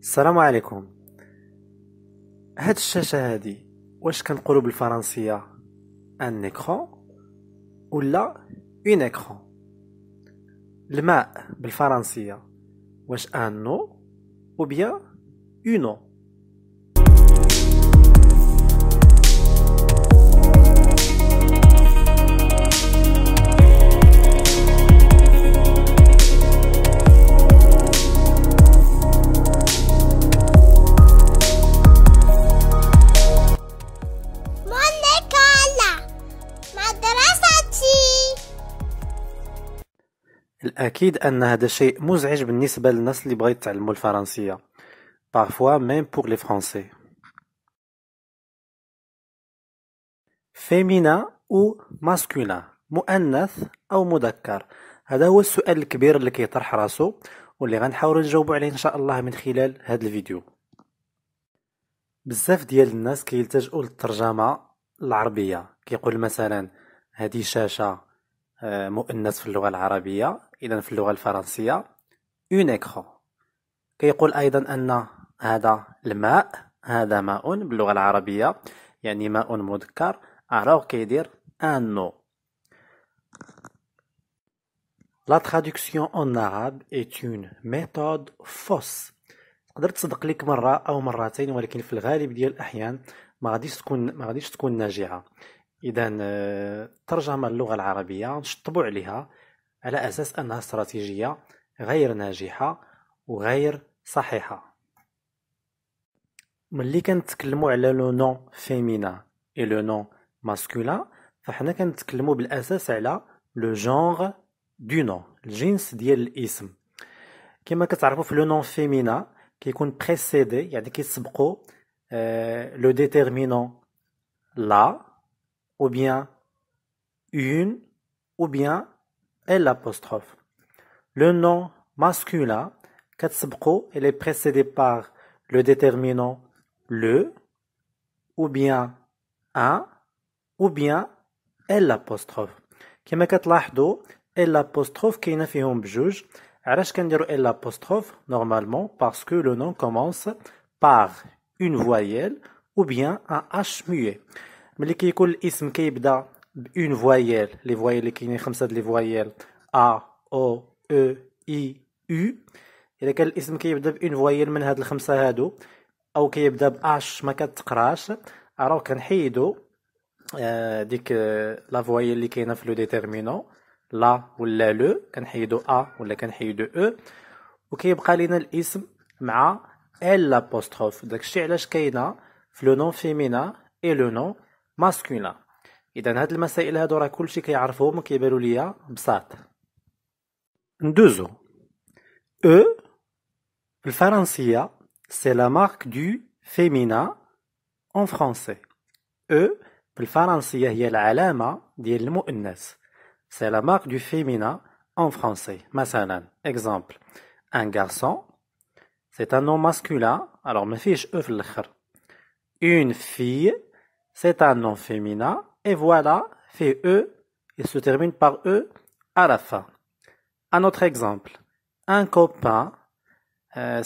السلام عليكم. هاد الشاشة هادي واش كنقولوا بالفرنسية ان écran ولا اون écran؟ الماء بالفرنسية واش ان eau ou bien une eau؟ الأكيد أن هذا شيء مزعج بالنسبة للناس اللي بغاو يتعلموا الفرنسية. Parfois même pour les Français. Féminin ou masculin؟ مؤنث أو مذكر؟ هذا هو السؤال الكبير اللي كيطرح راسو واللي غنحاولوا نجاوبوا عليه إن شاء الله من خلال هذا الفيديو. بزاف ديال الناس كيلتجئوا للترجمة العربية، كيقول مثلا هذه شاشة مؤنث في اللغة العربية، إذا في اللغة الفرنسية اون écran. كيقول أيضا أن هذا الماء، هذا ماء باللغة العربية يعني ماء مذكر، alors كيدير un eau. La traduction en arabe est une méthode fausse. تقدر تصدق لك مرة أو مرتين، ولكن في الغالب ديال الأحيان ما غاديش تكون ناجعة. إذا ترجمة اللغة العربية نشطبوا عليها على أساس أنها استراتيجية غير ناجحة وغير صحيحة. ملي كنتكلموا على لو نون فيمينا اي لو نون ماسكولين، فحنا كنتكلموا بالأساس على لو جونغ دو نون، الجنس ديال الاسم. كما كتعرفوا في لو نون فيمينا كيكون بريسيدي، يعني كيسبقوا لو ديتيرمينون لا ou bien une ou bien l'apostrophe. Le nom masculin كتسبقو il est précédé par le déterminant le ou bien un ou bien l'apostrophe. كما كتلاحظوا l'apostrophe كاينه فيهم بجوج. علاش كنديروا l'apostrophe normalement? Parce que le nom commence par une voyelle ou bien un H muet. ملي كيكون الاسم كيبدا بون فوايل، لي فوايل اللي كاينين خمسه د لي فوايل ا او او اي يو، الا كان الاسم كيبدا بون فوايل من هاد الخمسه هادو او كيبدا باش ما كتقراش، راه كنحيدو ديك لا فوايل اللي كاينه في لو ديتيرمينون لا ولا لو، كنحيدو ا ولا كنحيدو او، وكيبقى لينا الاسم مع ال لابوستروف. داكشي علاش كاينه في لو نون فيمينا اي لو نون masculin. إذا هاد المسائل هادو راه كلشي كيعرفوهم وكيبانوا ليا بساط. ندوزو او بالفرنسية سي لا مارك دو فيمينا en français. او بالفرنسية هي العلامة ديال المؤنث. سي لا مارك دو فيمينا en français. مثلا exemple un garçon c'est un nom masculin، alors ما فيهش او في الاخر. une fille c'est un nom féminin et voilà, fait E, il se termine par E à la fin. Un autre exemple, un copain,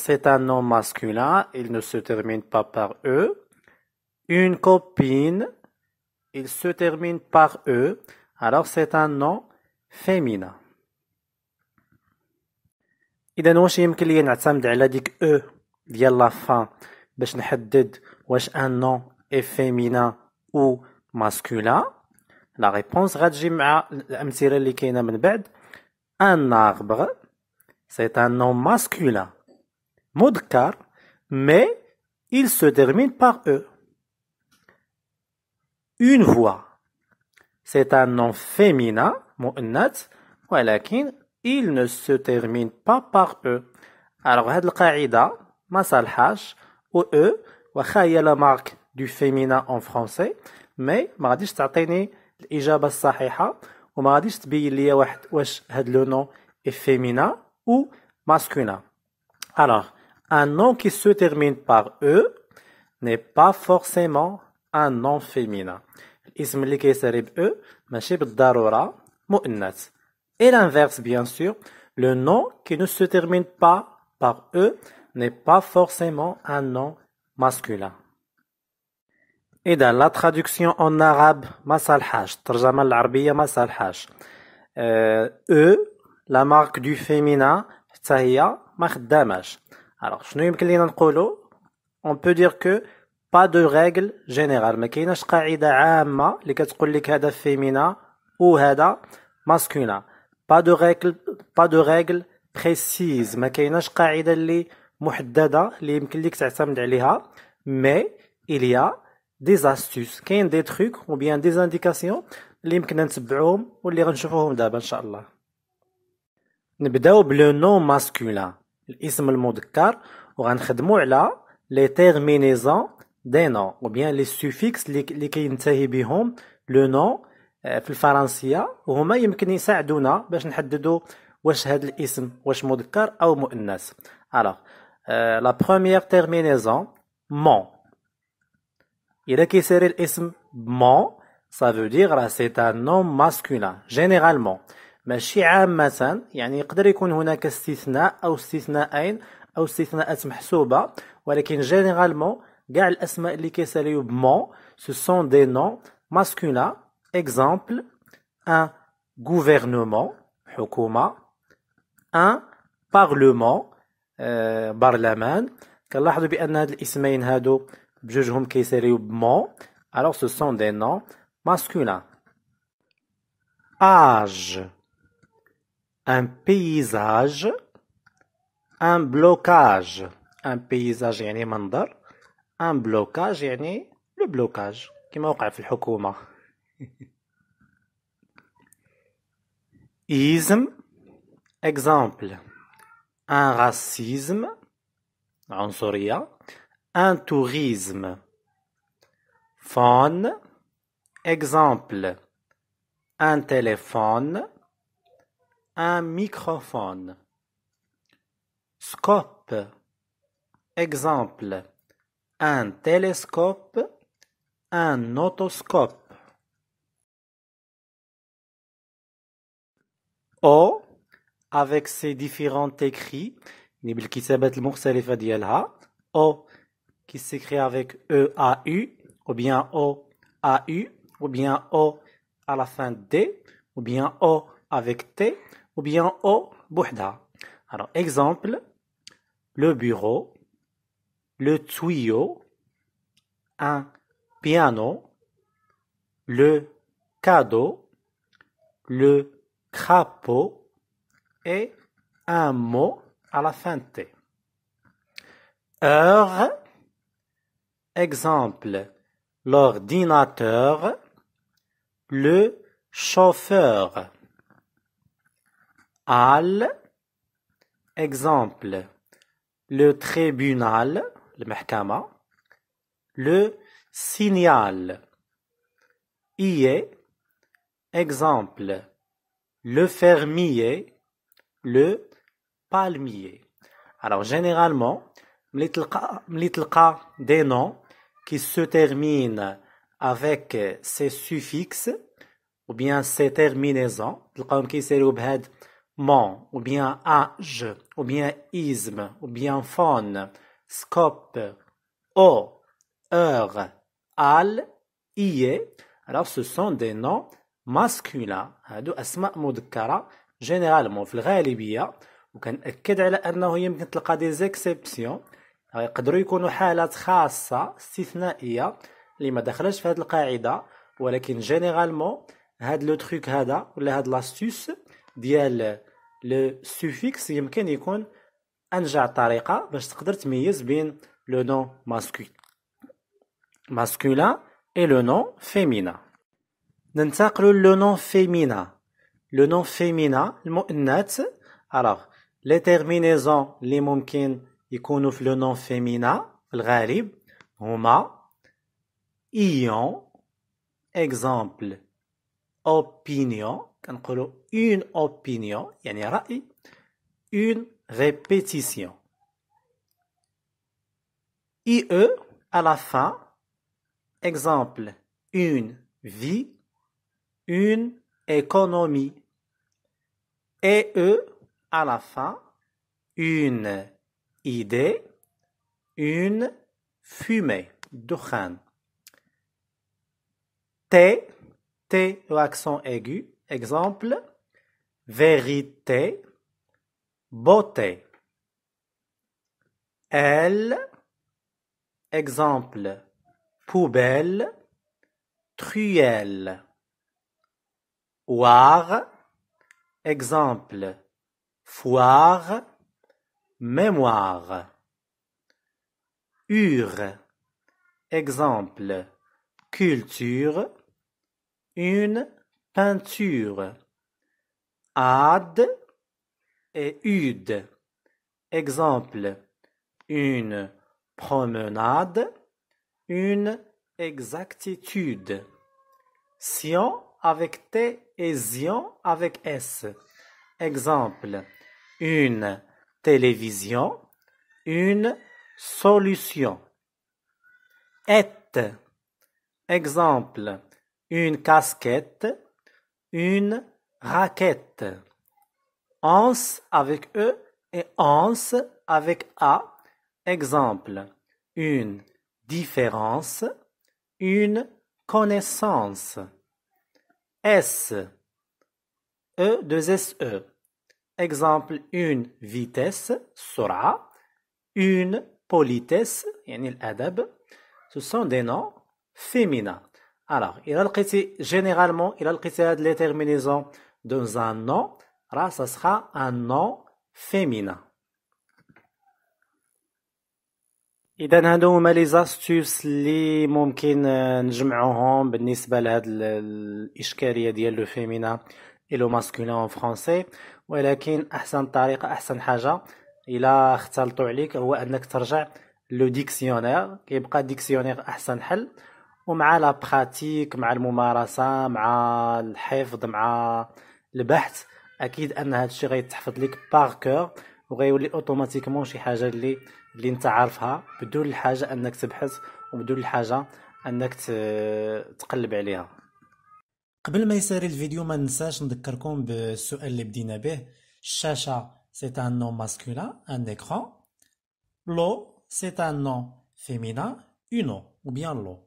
c'est un nom masculin, il ne se termine pas par E. Une copine, il se termine par E, alors c'est un nom féminin. إذا واش يمكن لي نعتمد على ديك E ديال لا فان باش نحدد واش un nom est féminin ou masculin? La réponse غتجي مع الأمثلة اللي كاينة من بعد. Un arbre, c'est un nom masculin مذكر mais il se termine par E. Une voix, c'est un nom féminin مؤنث ولكن il ne se termine pas par E. Alors هاد القاعدة ما صالحاش و E واخا هي لا مارك du féminin en français mais ما غاديش تعطيني الإجابة الصحيحة وما غاديش تبين لي واش هاد لو نون est féminin ou masculin. Alors un nom qui se termine par E n'est pas forcément un nom féminin. الاسم اللي كيسالي ب E ماشي بالضرورة مؤنث. Et l'inverse bien sûr, le nom qui ne se termine pas par E n'est pas forcément un nom masculin. Et dans la traduction en arabe, ما صالحاش. الترجمة العربية ما صالحاش. E, la marque du féminin, حتى هي ما خداماش. Alors, شنو يمكن لينا نقولوا؟ On peut dire que pas de règle générale. ما كايناش قاعدة عامة اللي كتقول لك هذا féminin وهذا masculin. Pas de règle précise. ما كايناش قاعدة اللي محددة اللي يمكن لك تعتمد عليها. Mais il y a des astuces, كاين des trucs ou bien des indications اللي يمكننا نتبعوهم واللي غنشوفوهم دابا ان شاء الله. نبداو بلو نون ماسكولين، الاسم المذكر، وغنخدموا على لي تيرمينيزون دي نون ou bien لي سوفيكس اللي كينتهي بهم لو نون في الفرنسيه، وهما يمكن يساعدونا باش نحددوا واش هذا الاسم واش مذكر او مؤنث. alors la première terminaison mon. إذا كيسير الاسم mon, ça veut dire c'est un nom masculin généralement. ماشي عامة، يعني يقدر يكون هناك استثناء أو استثناءين أو استثناءات محسوبة، ولكن généralement كاع الأسماء اللي كيساليو mon ce sont des noms masculins. exemple un gouvernement حكومة، un parlement برلمان. كنلاحظوا بأن هاد الاسمين هادو بجوجهم كيساليو بمون. alors ce sont des noms masculins. âge, un paysage, un blocage. un paysage يعني منظر، un blocage يعني le blocage كما وقع في الحكومة. isme, exemple un racisme عنصرية، un tourisme. phone, exemple un téléphone, un microphone. scope, exemple un télescope, un otoscope. O avec ses différents écrits بالكتابات المختلفة ديالها. O qui s'écrit avec E-A-U, ou bien O-A-U, ou bien O à la fin D, ou bien O avec T, ou bien O بوحدها. alors exemple le bureau, le tuyau, un piano, le cadeau, le crapaud et un mot à la fin de T. heure, exemple l'ordinateur, le chauffeur. halle, exemple le tribunal, المحكمة, le signal. est, exemple le fermier, le palmier. alors généralement ملي تلقى des noms qui se terminent avec ces suffixes ou bien ces terminaisons تلقاهم كيسيروا بهاد mon ou bien âge ou bien isme ou bien phone, scope, o, heure, halle, alors ce sont des noms masculins. هادو أسماء مذكرة généralement في الغالبية، وكنأكد على أنه يمكن تلقى des exceptions، يقدروا يكونوا حالات خاصة استثنائية اللي ما دخلش في هذه القاعدة، ولكن généralement هاد لو تروك هذا ولا هاد لاستوس ديال لو سوفيكس يمكن يكون أنجع طريقة باش تقدر تميز بين لو نون masculin et le nom féminin. ننتقلوا لو نون féminin. لو نون féminin المؤنث. alors les terminaisons اللي ممكن يكونوا في لو نون féminin في الغالب هما ion, exemple opinion، كنقولوا une opinion يعني رأي، une répétition. ie à la fin, exemple une vie, une économie. et à la fin, une idée, une fumée, dukhan. T, T au accent aigu, exemple, vérité, beauté. Elle, exemple, poubelle, truelle. Oire, exemple, foire, mémoire. Ure, exemple, culture, une peinture. Ad et ude, exemple, une promenade, une exactitude. Sion avec T et Zion avec S. Exemple, une télévision, une solution. Et, exemple, une casquette, une raquette. Anse avec E et anse avec A. Exemple, une différence, une connaissance. S, E, 2 S, E. Exemple, une vitesse, سرعة, une politesse, يعني الأدب. Ce sont des noms féminins. Alors, généralement, il a le les terminaisons dans un nom, là, ça sera un nom féminin. إذا هادو هما لي زاستوس اللي ممكن نجمعوهم بالنسبة لهاد الإشكالية ديال لو فيمينا et لو ماسكولين en français. ولكن أحسن طريقة أحسن حاجة إلا اختلطوا عليك هو أنك ترجع لو ديكسيونير. كيبقى ديكسيونير أحسن حل، ومع لا براتيك، مع الممارسة، مع الحفظ، مع البحث، أكيد أن هاد الشيء غيتحفظ لك باغ كور، وغيولي اوتوماتيكمون شي حاجة اللي انت عارفها بدون الحاجة انك تبحث وبدون الحاجة انك تقلب عليها. قبل ما يساري الفيديو ما ننساش نذكركم بالسؤال اللي بدينا به. الشاشة c'est un nom masculin, un écran. L'eau c'est un nom féminin, une eau ou bien l'eau.